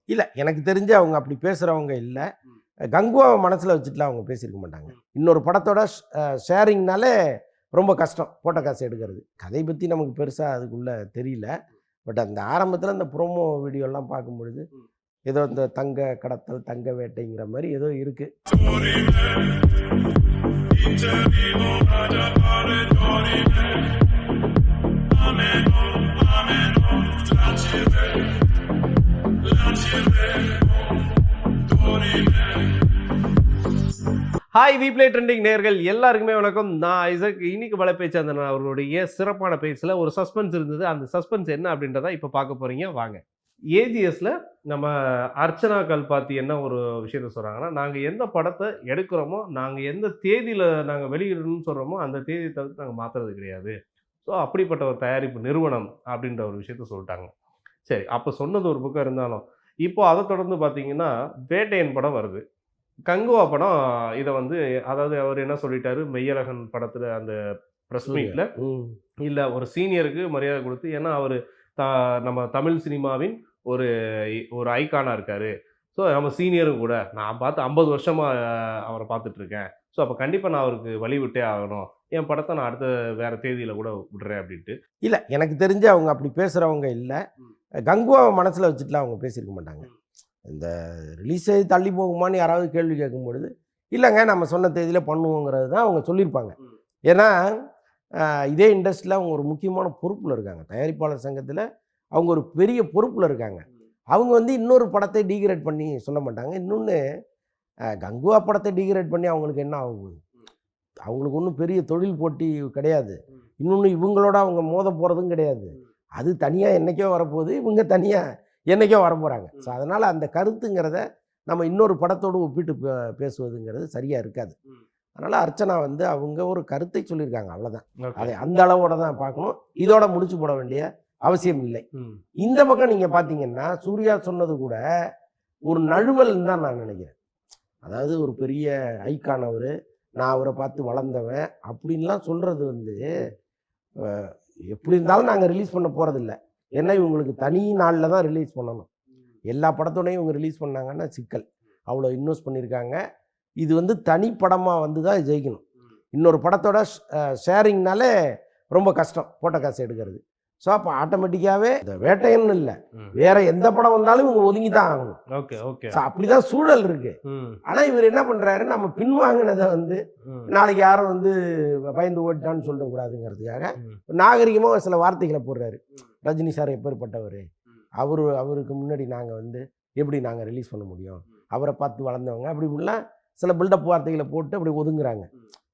இல்லை, எனக்கு தெரிஞ்சு அவங்க அப்படி பேசுகிறவங்க இல்லை. கங்குவாவை மனசில் வச்சுட்டுலாம் அவங்க பேசியிருக்க மாட்டாங்க. இன்னொரு படத்தோட ஷேரிங்னாலே ரொம்ப கஷ்டம் போட்ட காசு எடுக்கிறது. கதை பற்றி நமக்கு பெருசாக அதுக்குள்ளே தெரியல. பட் அந்த ஆரம்பத்தில் அந்த ப்ரோமோ வீடியோலாம் பார்க்கும்பொழுது ஏதோ இந்த தங்க கடத்தல், தங்க வேட்டைங்கிற மாதிரி ஏதோ இருக்குது. ஹாய் வீப்ளே ட்ரெண்டிங் நேயர்கள் எல்லாருக்குமே வணக்கம். நான் ஐசக். இன்னைக்கு வலைப்பேச்சாந்தன் அவர்களுடைய சிறப்பான பேச்சில் ஒரு சஸ்பென்ஸ் இருந்தது. அந்த சஸ்பென்ஸ் என்ன அப்படின்றத இப்போ பார்க்க போறீங்க, வாங்க. ஏஜிஎஸ்ல நம்ம அர்ச்சனா கல்பாத்தி என்ன ஒரு விஷயத்த சொல்றாங்கன்னா, நாங்கள் எந்த படத்தை எடுக்கிறோமோ, நாங்கள் எந்த தேதியில் நாங்கள் வெளியிடணும்னு சொல்கிறோமோ அந்த தேதியை தவிர்த்து நாங்கள் மாற்றுறது கிடையாது. ஸோ அப்படிப்பட்ட ஒரு தயாரிப்பு நிறுவனம் அப்படின்ற ஒரு விஷயத்த சொல்லிட்டாங்க. சரி, அப்போ சொன்னது ஒரு பக்கம் இருந்தாலும், இப்போ அதை தொடர்ந்து பார்த்தீங்கன்னா வேட்டையன் படம் வருது. கங்குவா படம் இதை வந்து, அதாவது அவர் என்ன சொல்லிட்டாரு, மெய்யழகன் படத்தில் அந்த ப்ரெஸ் மீட்டில் இல்லை ஒரு சீனியருக்கு மரியாதை கொடுத்து, ஏன்னா அவர் நம்ம தமிழ் சினிமாவின் ஒரு ஒரு ஐகானாக இருக்கார். ஸோ நம்ம சீனியரும் கூட, நான் பார்த்து 50 வருஷமாக அவரை பார்த்துட்ருக்கேன். ஸோ அப்போ கண்டிப்பாக நான் அவருக்கு வழி விட்டே ஆகணும், என் படத்தை நான் அடுத்த வேறு தேதியில் கூட விடுறேன் அப்படின்ட்டு. இல்லை, எனக்கு தெரிஞ்சு அவங்க அப்படி பேசுகிறவங்க இல்லை. கங்குவாவை மனசில் வச்சுட்டுலாம் அவங்க பேசியிருக்க மாட்டாங்க. இந்த ரிலீஸை தள்ளி போகுமான்னு யாராவது கேள்வி கேட்கும்பொழுது, இல்லைங்க நம்ம சொன்ன தேதியில் பண்ணுவோங்கிறது தான் அவங்க சொல்லியிருப்பாங்க. ஏன்னா இதே இண்டஸ்ட்ரியில் அவங்க ஒரு முக்கியமான பொறுப்பில் இருக்காங்க. தயாரிப்பாளர் சங்கத்தில் அவங்க ஒரு பெரிய பொறுப்பில் இருக்காங்க. அவங்க வந்து இன்னொரு படத்தை டீக்ரேட் பண்ணி சொல்ல மாட்டாங்க. இன்னொன்று, கங்குவா படத்தை டீக்ரேட் பண்ணி அவங்களுக்கு என்ன ஆகுது? அவங்களுக்கு ஒன்றும் பெரிய தொழில் போட்டி கிடையாது. இன்னொன்று, இவங்களோட அவங்க மோத போகிறதும் கிடையாது. அது தனியாக என்றைக்கோ வரப்போகுது, இவங்க தனியாக என்றைக்கோ வரப்போகிறாங்க. ஸோ அதனால் அந்த கருத்துங்கிறத நம்ம இன்னொரு படத்தோடு ஒப்பிட்டு பேசுவதுங்கிறது சரியாக இருக்காது. அதனால் அர்ச்சனா வந்து அவங்க ஒரு கருத்தை சொல்லியிருக்காங்க, அவ்வளோதான். அதை அந்த அளவோட தான் பார்க்கணும். இதோட முடிச்சு போட வேண்டிய அவசியம் இல்லை. இந்த பக்கம் நீங்கள் பார்த்தீங்கன்னா சூர்யா சொன்னது கூட ஒரு நழுவல்னு தான் நான் நினைக்கிறேன். அதாவது ஒரு பெரிய ஐக்கான் அவர், நான் அவரை பார்த்து வளர்ந்தவன் அப்படின்லாம் சொல்கிறது வந்து, எப்படி இருந்தாலும் நாங்கள் ரிலீஸ் பண்ண போகிறதில்ல. ஏன்னா இவங்களுக்கு தனி நாளில் தான் ரிலீஸ் பண்ணணும். எல்லா படத்தோடையும் இவங்க ரிலீஸ் பண்ணாங்கன்னா சிக்கல். அவ்வளோ இன்வெஸ்ட் பண்ணியிருக்காங்க. இது வந்து தனி படமாக வந்து தான் ஜெயிக்கணும். இன்னொரு படத்தோட ஷேரிங்னாலே ரொம்ப கஷ்டம் போட்ட காசு எடுக்கிறது. ஸோ அப்போ ஆட்டோமேட்டிக்காகவே இந்த வேட்டையன்னு இல்லை, வேற எந்த படம் வந்தாலும் இவங்க ஒதுங்கி தான் ஆகணும். Okay okay. ஸோ அப்படி தான் சூழல் இருக்கு. ஆனால் இவர் என்ன பண்ணுறாரு, நம்ம பின்வாங்கினதை வந்து நாளைக்கு யாரும் வந்து பயந்து ஓட்டான்னு சொல்லக்கூடாதுங்கிறதுக்காக நாகரிகமாக சில வார்த்தைகளை போடுறாரு. ரஜினி சார் எப்பேற்பட்டவர், அவருக்கு முன்னாடி நாங்கள் வந்து எப்படி நாங்கள் ரிலீஸ் பண்ண முடியும், அவரை பார்த்து வளர்ந்தவங்க, அப்படி இப்படிலாம் சில பில்டப் வார்த்தைகளை போட்டு அப்படி ஒதுங்குறாங்க.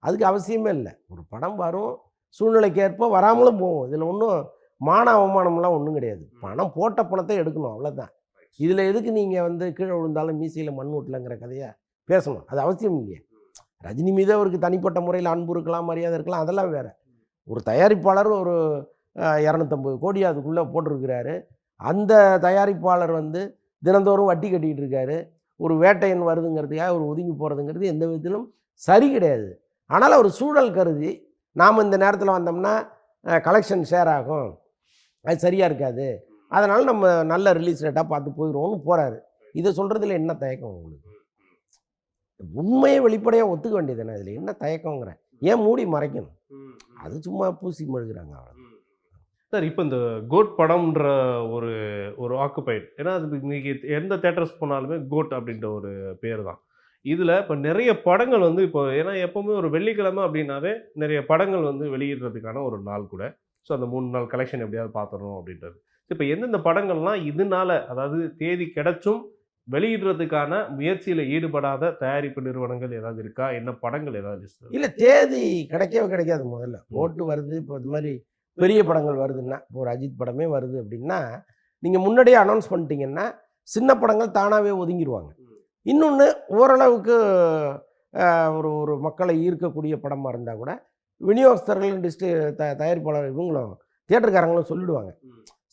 அதுக்கு அவசியமே இல்லை. ஒரு படம் வரும், சூழ்நிலைக்கு ஏற்ப வராமலும் போகும். இதில் ஒன்றும் மான அவமானம்லாம் ஒன்றும் கிடையாது. பணம் போட்ட பணத்தை எடுக்கணும், அவ்வளோதான். இதில் எதுக்கு நீங்கள் வந்து கீழே விழுந்தாலும் மீசையில் மண் ஓட்டலைங்கிற கதையை பேசணும்? அது அவசியம் இல்லையே. ரஜினி மீது அவருக்கு தனிப்பட்ட முறையில் அன்பு இருக்கலாம், மரியாதை இருக்கலாம், அதெல்லாம் வேறு. ஒரு தயாரிப்பாளர் ஒரு 250 கோடி அதுக்குள்ளே போட்டிருக்கிறாரு. அந்த தயாரிப்பாளர் வந்து தினந்தோறும் வட்டி கட்டிக்கிட்டு இருக்காரு. ஒரு வேட்டையன் வருதுங்கிறதுக்காக ஒரு ஒதுங்கி போகிறதுங்கிறது எந்த விதத்திலும் சரி கிடையாது. ஆனால் ஒரு சூழல் கருதி நாம் இந்த நேரத்தில் வந்தோம்னா கலெக்ஷன் ஷேர் ஆகும், அது சரியாக இருக்காது, அதனால் நம்ம நல்ல ரிலீஸ் ரேட்டாக பார்த்து போயிடுவோம்னு போகிறாரு. இதை சொல்கிறதுல என்ன தயக்கம் உங்களுக்கு? உண்மையை வெளிப்படையாக ஒத்துக்க வேண்டியது தானே. இதில் என்ன தயக்கங்கிறேன்? ஏன் மூடி மறைக்கணும்? அது சும்மா பூசி மெழுகிறாங்க, அவ்வளோ. சார், இப்போ இந்த கோட் படம்ன்ற ஒரு ஒரு ஆக்குபைட், ஏன்னா அது இன்னைக்கு எந்த தேட்டர்ஸ் போனாலுமே கோட் அப்படின்ற ஒரு பேர் தான். இதில் இப்போ நிறைய படங்கள் வந்து இப்போ, ஏன்னா எப்போவுமே ஒரு வெள்ளிக்கிழமை அப்படின்னாவே நிறைய படங்கள் வந்து வெளியிடுறதுக்கான ஒரு நாள் கூட. ஸோ அந்த 3 நாள் கலெக்ஷன் எப்படியாவது பார்த்துடணும் அப்படின்றது. இப்போ எந்தெந்த படங்கள்லாம் இதனால, அதாவது தேதி கிடைச்சும் வெளியிடுறதுக்கான முயற்சியில் ஈடுபடாத தயாரிப்பு நிறுவனங்கள் ஏதாவது இருக்கா? என்ன படங்கள் ஏதாவது லிஸ்ட்? இல்லை, தேதி கிடைக்கவே கிடைக்காது. முதல்ல ஓட்டு வருது, இப்போ இது மாதிரி பெரிய படங்கள் வருதுன்னா, இப்போ ஒரு அஜித் படமே வருது அப்படின்னா நீங்கள் முன்னாடியே அனௌன்ஸ் பண்ணிட்டீங்கன்னா சின்ன படங்கள் தானாகவே ஒதுங்கிடுவாங்க. இன்னொன்று, ஓரளவுக்கு ஒரு மக்களை ஈர்க்கக்கூடிய படமாக இருந்தால் கூட விநியோகஸ்தர்களும் தயாரிப்பாளர் இவங்களும் தியேட்டருக்காரங்களும் சொல்லிவிடுவாங்க,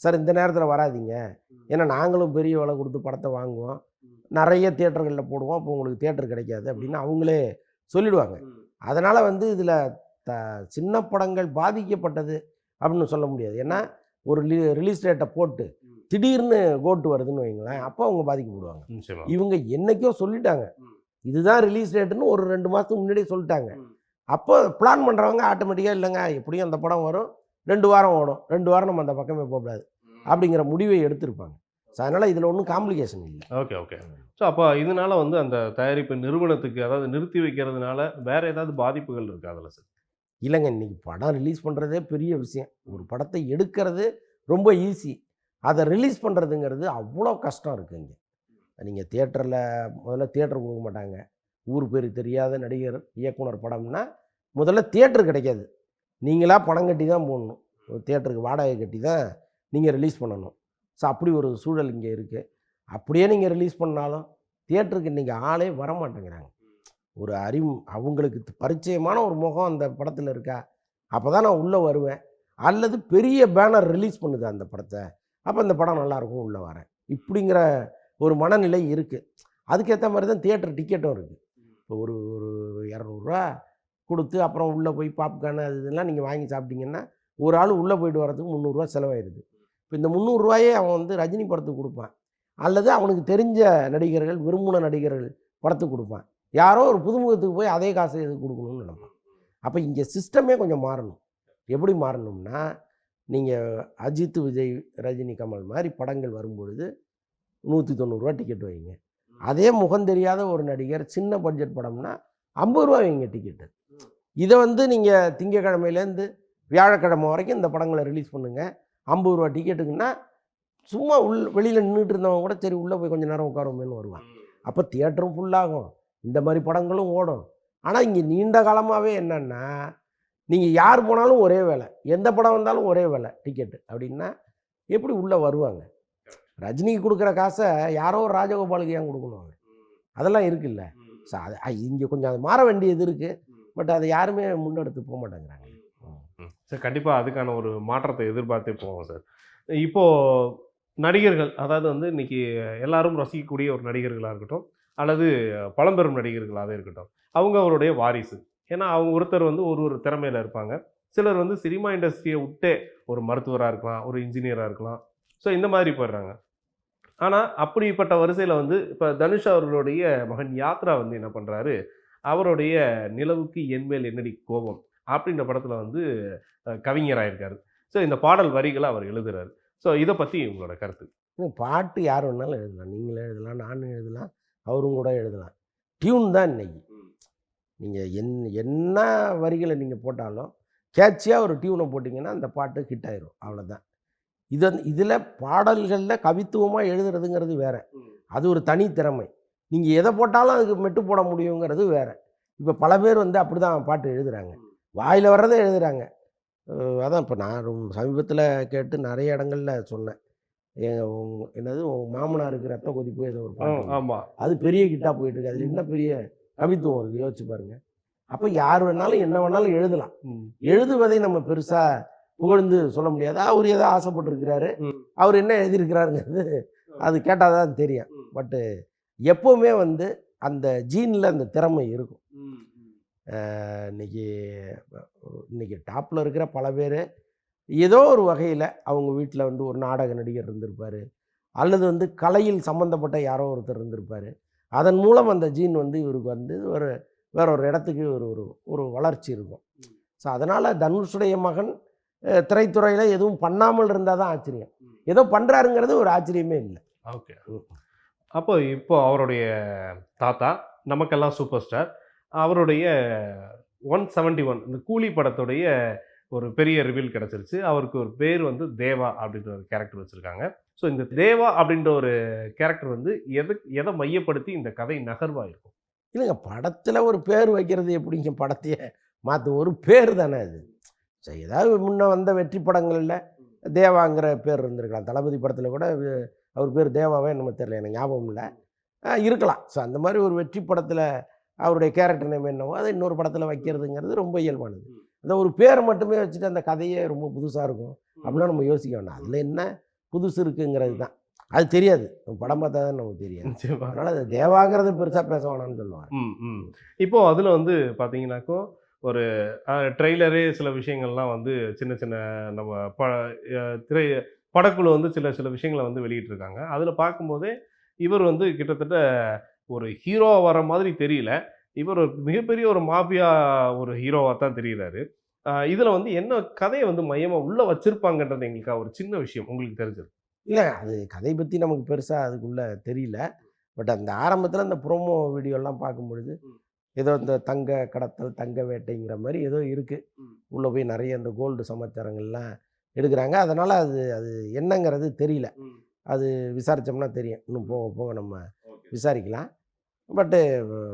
சார் இந்த நேரத்தில் வராதிங்க, ஏன்னா நாங்களும் பெரிய விலை கொடுத்து படத்தை வாங்குவோம், நிறைய தியேட்டர்களில் போடுவோம், அப்போ உங்களுக்கு தியேட்டர் கிடைக்காது அப்படின்னு அவங்களே சொல்லிவிடுவாங்க. அதனால் வந்து இதில் சின்ன படங்கள் பாதிக்கப்பட்டது அப்படின்னு சொல்ல முடியாது. ஏன்னா ஒரு ரிலீஸ் டேட்டை போட்டு திடீர்னு கோட்டு வருதுன்னு வைங்களேன், அப்போ அவங்க பாதிக்கப்படுவாங்க. நிச்சயமா. இவங்க என்னைக்கோ சொல்லிட்டாங்க, இதுதான் ரிலீஸ் டேட்டுன்னு ஒரு 2 மாதத்துக்கு முன்னாடியே சொல்லிட்டாங்க. அப்போ பிளான் பண்ணுறவங்க ஆட்டோமேட்டிக்காக இல்லைங்க எப்படியும் அந்த படம் வரும், 2 வாரம் ஓடும், 2 வாரம் நம்ம அந்த பக்கமே போகக்கூடாது அப்படிங்கிற முடிவை எடுத்திருப்பாங்க. ஸோ அதனால் இதில் ஒன்றும் காம்ப்ளிகேஷன் இல்லை. Okay, okay. ஸோ அப்போ இதனால வந்து அந்த தயாரிப்பு நிறுவனத்துக்கு, அதாவது நிறுத்தி வைக்கிறதுனால வேற ஏதாவது பாதிப்புகள் இருக்கா அதில் சார்? இல்லைங்க, இன்றைக்கி படம் ரிலீஸ் பண்ணுறதே பெரிய விஷயம். ஒரு படத்தை எடுக்கிறது ரொம்ப ஈஸி, அதை ரிலீஸ் பண்ணுறதுங்கிறது அவ்வளோ கஷ்டம் இருக்குது இங்கே. நீங்கள் தியேட்டரில் முதல்ல தியேட்டர் கொடுக்க மாட்டாங்க. ஊர் பேர் தெரியாத நடிகர் இயக்குனர் படம்னா முதல்ல தியேட்டர் கிடைக்காது. நீங்களாக பணம் கட்டி தான் போடணும். ஒரு தியேட்டருக்கு வாடகை கட்டி தான் நீங்கள் ரிலீஸ் பண்ணணும். ஸோ அப்படி ஒரு சூழல் இங்கே இருக்குது. அப்படியே நீங்கள் ரிலீஸ் பண்ணாலும் தியேட்டருக்கு இன்றைக்கி ஆளே வரமாட்டேங்கிறாங்க. ஒரு அவங்களுக்கு பரிச்சயமான ஒரு முகம் அந்த படத்தில் இருக்கா, அப்போ தான் நான் உள்ளே வருவேன். அல்லது பெரிய பேனர் ரிலீஸ் பண்ணுது அந்த படத்தை, அப்போ இந்த படம் நல்லாயிருக்கும் உள்ளே வரேன். இப்படிங்கிற ஒரு மனநிலை இருக்குது. அதுக்கேற்ற மாதிரி தான் தியேட்டர் டிக்கெட்டும் இருக்குது. இப்போ ஒரு ஒரு இரநூறுவா கொடுத்து அப்புறம் உள்ளே போய் பாப்கார்னு அது இதெல்லாம் நீங்கள் வாங்கி சாப்பிட்டீங்கன்னா ஒரு ஆள் உள்ளே போயிட்டு வரதுக்கு 300 செலவாயிடுது. இப்போ இந்த 300 அவன் வந்து ரஜினி படத்துக்கு கொடுப்பான், அல்லது அவனுக்கு தெரிஞ்ச நடிகர்கள், விரும்பின நடிகர்கள் படத்துக்கு கொடுப்பான். யாரோ ஒரு புதுமுகத்துக்கு போய் அதே காசை எதுக்கு கொடுக்கணும்னு நினைப்பான். அப்போ இங்கே சிஸ்டமே கொஞ்சம் மாறணும். எப்படி மாறணும்னா, நீங்கள் அஜித், விஜய், ரஜினி, கமல் மாதிரி படங்கள் வரும்பொழுது 190 டிக்கெட் வைங்க. அதே முகம் தெரியாத ஒரு நடிகர் சின்ன பட்ஜெட் படம்னா 50 வைங்க டிக்கெட்டு. இதை வந்து நீங்கள் திங்கக்கிழமையிலேருந்து வியாழக்கிழமை வரைக்கும் இந்த படங்களை ரிலீஸ் பண்ணுங்கள். 50 டிக்கெட்டுக்குன்னா சும்மா வெளியில் நின்றுட்டு இருந்தவங்க கூட சரி உள்ளே போய் கொஞ்சம் நேரம் உட்காருமேன்னு வருவான். அப்போ தியேட்டரும் ஃபுல்லாகும், இந்த மாதிரி படங்களும் ஓடும். ஆனால் இங்கே நீண்ட காலமாகவே என்னென்னா, நீங்கள் யார் போனாலும் ஒரே வேலை, எந்த படம் வந்தாலும் ஒரே வேலை டிக்கெட்டு அப்படின்னா எப்படி உள்ளே வருவாங்க? ரஜினிக்கு கொடுக்குற காசை யாரோ ஒரு ராஜகோபாலுக்கு ஏன் கொடுக்கணும்? அதெல்லாம் இருக்குல்ல. ஸோ அது இங்கே கொஞ்சம் அது மாற வேண்டியது இருக்குது. பட் அதை யாருமே முன்னெடுத்து போக மாட்டேங்கிறாங்க. சார் கண்டிப்பாக அதுக்கான ஒரு மாற்றத்தை எதிர்பார்த்தே போவோம் சார். இப்போது நடிகர்கள், அதாவது வந்து இன்றைக்கி எல்லாரும் ரசிக்கக்கூடிய ஒரு நடிகர்களாக இருக்கட்டும், அல்லது பழம்பெரும் நடிகர்களாகவே இருக்கட்டும், அவங்க அவருடைய வாரிசு. ஏன்னா அவங்க ஒருத்தர் வந்து ஒரு திறமையில் இருப்பாங்க. சிலர் வந்து சினிமா இண்டஸ்ட்ரியை விட்டே ஒரு மருத்துவராக இருக்கலாம், ஒரு இன்ஜினியராக இருக்கலாம். ஸோ இந்த மாதிரி போயிடுறாங்க. ஆனால் அப்படிப்பட்ட வரிசையில் வந்து இப்போ தனுஷ் அவர்களுடைய மகன் யாத்ரா வந்து என்ன பண்ணுறாரு, அவருடைய நிலவுக்கு என்மேல் என்னடி கோபம் அப்படின்ற படத்தில் வந்து கவிஞராக இருக்காரு. ஸோ இந்த பாடல் வரிகளை அவர் எழுதுறாரு. ஸோ இதை பற்றி உங்களோட கருத்து? பாட்டு யார் வேணாலும் எழுதலாம். நீங்களும் எழுதலாம், நானும் எழுதலாம், அவரும் கூட எழுதலாம். டியூன் தான் இன்னைக்கு. நீங்கள் என்ன வரிகளை நீங்கள் போட்டாலும் கேட்சியாக ஒரு டியூனை போட்டிங்கன்னா அந்த பாட்டு ஹிட் ஆயிரும். அவ்வளோதான். இதில் பாடல்களில் கவித்துவமாக எழுதுறதுங்கிறது வேறு, அது ஒரு தனி திறமை. நீங்கள் எதை போட்டாலும் அதுக்கு மெட்டு போட முடியுங்கிறது வேறு. இப்போ பல பேர் வந்து அப்படி தான் பாட்டு எழுதுகிறாங்க, வாயில் வர்றதை எழுதுகிறாங்க. அதான் இப்போ நான் சமீபத்தில் கேட்டு நிறைய இடங்களில் சொன்னேன். என்னது உங்கள் மாமனாருக்கு ரத்த கொதிப்பு ஏதோ ஒரு பாட்டு. ஆமாம், அது பெரிய கிட்டாக போயிட்டுருக்கு. அதில் என்ன பெரிய கவித்துவம் இருக்குது யோசிச்சு பாருங்கள். அப்போ யார் வேணாலும் என்ன வேணாலும் எழுதலாம். எழுதுவதை நம்ம பெருசாக புகழ்ந்து சொல்ல முடியாது. அவர் ஏதோ ஆசைப்பட்டுருக்கிறாரு, அவர் என்ன எழுதியிருக்கிறாருங்கிறது அது கேட்டால் தான் தெரியும். பட்டு எப்போவுமே வந்து அந்த ஜீனில் அந்த திறமை இருக்கும். இன்றைக்கி டாப்பில் இருக்கிற பல பேர் ஏதோ ஒரு வகையில் அவங்க வீட்டில் வந்து ஒரு நாடக நடிகர் இருந்திருப்பார், அல்லது வந்து கலையில் சம்மந்தப்பட்ட யாரோ ஒருத்தர் இருந்திருப்பார். அதன் மூலம் அந்த ஜீன் வந்து இவருக்கு வந்து வேற ஒரு இடத்துக்கு ஒரு வளர்ச்சி இருக்கும். ஸோ அதனால் தனுஷுடைய மகன் திரைத்துறையில் எதுவும் பண்ணாமல் இருந்தால் தான் ஆச்சரியம். ஏதோ பண்ணுறாருங்கிறது ஒரு ஆச்சரியமே இல்லை. ஓகே. அப்போ அவருடைய தாத்தா நமக்கெல்லாம் சூப்பர் ஸ்டார், அவருடைய 171 இந்த கூலி படத்துடைய ஒரு பெரிய ரிவீல் கிடச்சிருச்சு. அவருக்கு ஒரு பேர் வந்து தேவா அப்படின்ற ஒரு கேரக்டர் வச்சுருக்காங்க. ஸோ இந்த தேவா அப்படின்ற ஒரு கேரக்டர் வந்து எதை மையப்படுத்தி இந்த கதை நகர்வாக இருக்கும்? இல்லைங்க, படத்தில் ஒரு பேர் வைக்கிறது எப்படிங்க படத்தையே மாற்றும்? ஒரு பேர் தானே அது. சரி, ஏதாவது முன்ன வந்த வெற்றி படங்களில் தேவாங்கிற பேர் இருந்திருக்கலாம். தளபதி படத்தில் கூட அவர் பேர் தேவாவே நம்ம தெரியல, எனக்கு ஞாபகம் இல்லை, இருக்கலாம். ஸோ அந்த மாதிரி ஒரு வெற்றி படத்தில் அவருடைய கேரக்டர் நேம் என்னவோ அதை இன்னொரு படத்தில் வைக்கிறதுங்கிறது ரொம்ப இயல்பானது. அந்த ஒரு பேரை மட்டுமே வச்சுட்டு அந்த கதையே ரொம்ப புதுசாக இருக்கும் அப்படிலாம் நம்ம யோசிக்க வேண்டாம். அதில் என்ன புதுசு இருக்குங்கிறது தான் அது தெரியாது. படம் பார்த்தா தான் நமக்கு தெரியாது. அதனால் அது தேவாங்கிறது பெருசாக பேச வேணாம்னு சொல்லுவாங்க. இப்போது அதில் வந்து பார்த்தீங்கன்னாக்கோ ஒரு ட்ரெய்லரே சில விஷயங்கள்லாம் வந்து சின்ன சின்ன நம்ம படக்குழு வந்து சில சில விஷயங்கள வந்து வெளியிட்டிருக்காங்க. அதில பார்க்கும்போதே இவர் வந்து கிட்டத்தட்ட ஒரு ஹீரோவா வர மாதிரி தெரியல. இவர் ஒரு மிகப்பெரிய ஒரு மாஃபியா ஒரு ஹீரோவா தான் தெரியிறாரு. இதில வந்து என்ன கதைய வந்து மையமா உள்ள வச்சிருப்பாங்கன்றது எங்களுக்கு ஒரு சின்ன விஷயம் உங்களுக்கு தெரிஞ்சது. இல்ல அது கதை பத்தி நமக்கு பெருசா அதுக்குள்ள தெரியல. பட் அந்த ஆரம்பத்தில அந்த ப்ரோமோ வீடியோலாம் பார்க்கும்பொழுது, ம். ஏதோ இந்த தங்க கடத்தல், தங்க வேட்டைங்கிற மாரி ஏதோ இருக்கு. ம். உள்ள போய் நெறைய இந்த கோல்டு சமாச்சாரங்கள்லாம் எடுக்குறாங்க. அதனால அது அது என்னங்கிறது தெரியல. ம். அது விசாரிச்சோம்னா தெரியும். இன்னும் போக போக நம்ம ஓகே. விசாரிக்கலாம். பட்டு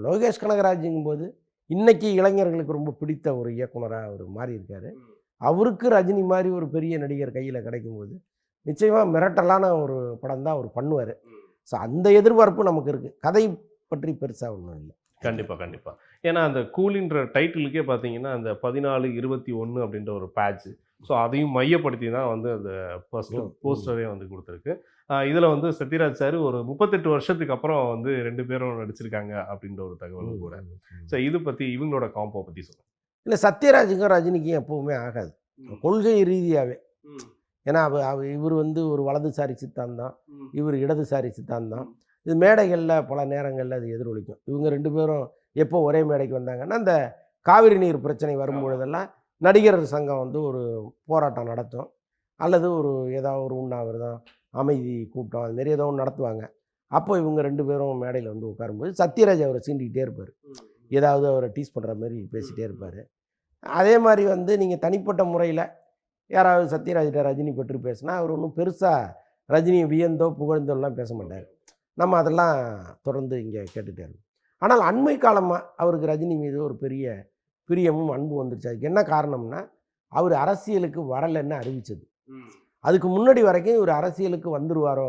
லோகேஷ் கனகராஜுங்கும்போது, இன்னைக்கு இளைஞர்களுக்கு ரொம்ப பிடித்த ஒரு இயக்குனரா அவரு மாறியிருக்காரு. ம். அவருக்கு ரஜினி மாரி ஒரு பெரிய நடிகர் கையில கிடைக்கும்போது, நிச்சயமா மிரட்டலான ஒரு படம் தான் அவரு பண்ணுவாரு. ம். ஸோ அந்த எதிர்பார்ப்பு நமக்கு இருக்கு. கதை பற்றி பெருசா ஒண்ணும் இல்ல. கண்டிப்பா, கண்டிப்பா. ஏன்னா அந்த கூலின்ற டைட்டிலுக்கே பார்த்தீங்கன்னா, அந்த 14, 21 அப்படின்ற ஒரு பேட்ச். ஸோ அதையும் மையப்படுத்தி தான் வந்து அந்த ஃபர்ஸ்ட் ம், ம். போஸ்டரே வந்து குடுத்துருக்கு. இதில வந்து சத்யராஜ் சார் ஒரு 38 வருஷத்துக்கு அப்புறம் வந்து 2 பேரும் நடிச்சிருக்காங்க அப்படின்ற ஒரு தகவலும் கூட. ம், ம். ஸோ இது பத்தி இவங்களோட காம்போ பத்தி சொல்லுங்க. இல்ல சத்யராஜுக்கும், ரஜினிக்கும் எப்பவுமே ஆகாது. ம். கொள்கை ரீதியாவே. ம். ஏன்னா, இவரு வந்து ஒரு வலதுசாரி சித்தாந்தம். ம். இவரு இடதுசாரி சித்தாந்தம். இது மேடைகள்ல பல நேரங்கள்ல அது எதிரொலிக்கும். இவங்க 2 பேரும் எப்போ ஒரே மேடைக்கு வந்தாங்கன்னா, இந்த காவிரி நீர் பிரச்சனை வரும்பொழுதெல்லாம் நடிகர் சங்கம் வந்து ஒரு போராட்டம் நடத்தும். அல்லது ஒரு ஏதாவது ஒரு உண்ணாவிரதம், அமைதி கூட்டம் அது மாரி ஏதோ ஒண்ணு நடத்துவாங்க. அப்போ இவங்க 2 பேரும் மேடையில வந்து உட்காரும்போது, சத்யராஜ் அவர சீண்டிக்கிட்டே இருப்பாரு. ம். ஏதாவது அவர டீஸ் பண்ற மாரி பேசிட்டே இருப்பாரு. அதே மாரி வந்து நீங்க தனிப்பட்ட முறையில யாராவது சத்யராஜ்ட்ட ரஜினி பற்றி பேசினா, அவர் ஒண்ணும் பெருசா ரஜினிய வியந்தோ, புகழ்ந்தோலாம் பேச மாட்டாரு. நம்ம அதெல்லாம் தொடர்ந்து இங்க கேட்டுட்டே இருக்கோம். ஆனால் அண்மை காலமா அவருக்கு ரஜினி மீது ஒரு பெரிய பிரியமும், அன்பும் வந்துருச்சு. அதுக்கு என்ன காரணம்னா, அவரு அரசியலுக்கு வரலன்னு அறிவிச்சது. ம். அதுக்கு முன்னாடி வரைக்கும் இவரு அரசியலுக்கு வந்துருவாரோ,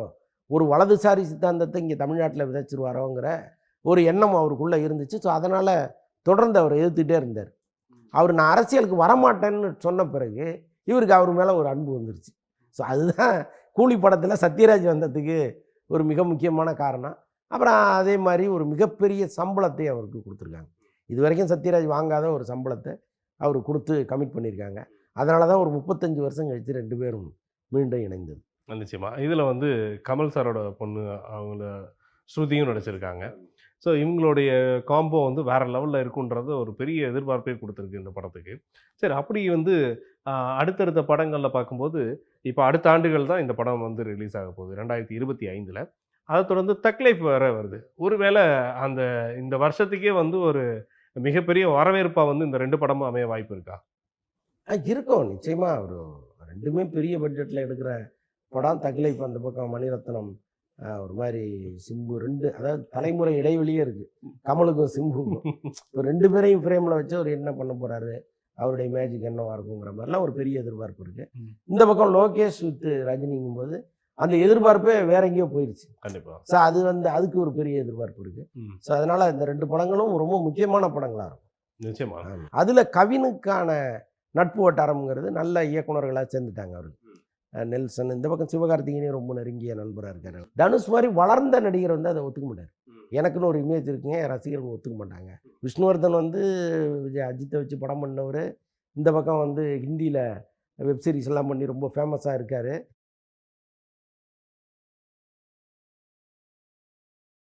ஒரு வலதுசாரி சித்தாந்தத்த இங்க தமிழ்நாட்டுல விதைச்சுருவாரோங்கிற ஒரு எண்ணம் அவருக்குள்ள இருந்துச்சு. ஸோ, அதனால தொடர்ந்து அவர எதிர்த்துட்டே இருந்தாரு. அவரு நான் அரசியலுக்கு வரமாட்டேன்னு சொன்ன பிறகு, இவருக்கு அவர் மேல ஒரு அன்பு வந்துருச்சு. ஸோ, அதுதான் கூலி படத்துல சத்யராஜ் வந்ததுக்கு ஒரு மிக முக்கியமான காரணம். அப்புறம் அதே மாரி ஒரு மிகப்பெரிய சம்பளத்தை அவருக்கு குடுத்துருக்காங்க. இதுவரைக்கும் சத்யராஜ் வாங்காத ஒரு சம்பளத்த அவரு குடுத்து கமிட் பண்ணியிருக்காங்க. அதனால தான் ஒரு 35 வருஷம் கழிச்சு 2 பேரும் மீண்டும் இணைந்தது. நிச்சயமா. இதில வந்து கமல் சாரோட பொண்ணு அவங்கள ஸ்ருதியும் நடிச்சிருக்காங்க. ஸோ இவங்களுடைய காம்போ வந்து வேற லெவல்ல இருக்குன்றது ஒரு பெரிய எதிர்பார்ப்பே குடுத்துருக்கு இந்த படத்துக்கு. சரி அப்படி வந்து அடுத்தடுத்த படங்கள்ல பார்க்கும்போது, இப்ப அடுத்த ஆண்டுகள் தான் இந்த படம் வந்து ரிலீஸ் ஆக போகுது. 2025ல. அத தொடர்ந்து தக் லைஃப் வேற வருது. ஒருவேள அந்த இந்த வருஷத்துக்கே வந்து ஒரு மிகப்பெரிய வரவேற்பா வந்து இந்த 2 படமும் அமைய வாய்ப்பு இருக்கா? இருக்கும். நிச்சயமா ஒரு 2மே பெரிய பட்ஜெட்ல எடுக்கிற படம். தக்லைஃப் அந்த பக்கம் மணிரத்னம் ஒரு மாரி சிம்பு 2 அதாவது தலைமுறை இடைவெளியே இருக்கு. கமலுக்கும் சிம்புக்கும். இப்ப 2 பேரையும் ஃப்ரேம்ல வச்சு அவரு என்ன பண்ண போறாரு? அவருடைய மேஜிக் என்னவா இருக்குங்கிற மாரிலாம் ஒரு பெரிய எதிர்பார்ப்பு இருக்கு. ம். இந்த பக்கம் லோகேஷ் வித் ரஜினிங்கும்போது, அந்த எதிர்பார்ப்பே வேற எங்கேயோ போயிருச்சு. கண்டிப்பா. ஸோ அது வந்து அதுக்கு ஒரு பெரிய எதிர்பார்ப்பு இருக்கு. ம். ஸோ அதனால இந்த 2 படங்களும் ரொம்ப முக்கியமான படங்களா இருக்கும். நிச்சயமா. ஆமா. அதுல கவினுக்கான நட்பு வட்டாரம்ங்கிறது நல்ல இயக்குனர்களா சேர்ந்துட்டாங்க அவருக்கு. நெல்சன் இந்த பக்கம் சிவகார்த்திகேயனும் ரொம்ப நெருங்கிய நண்பரா இருக்காரு. தனுஷ் மாரி வளர்ந்த நடிகர் வந்து அத ஒத்துக்க மாட்டாரு. எனக்குன்னு ஒரு இமேஜ் இருக்குங்க, என் ரசிகர்கள் ஒத்துக்க மாட்டாங்க. விஷ்ணுவர்தன் வந்து அஜித்த வச்சு படம் பண்ணவரு. இந்த பக்கம் வந்து ஹிந்தியில வெப் சீரிஸ் எல்லாம் பண்ணி ரொம்ப ஃபேமஸா இருக்காரு.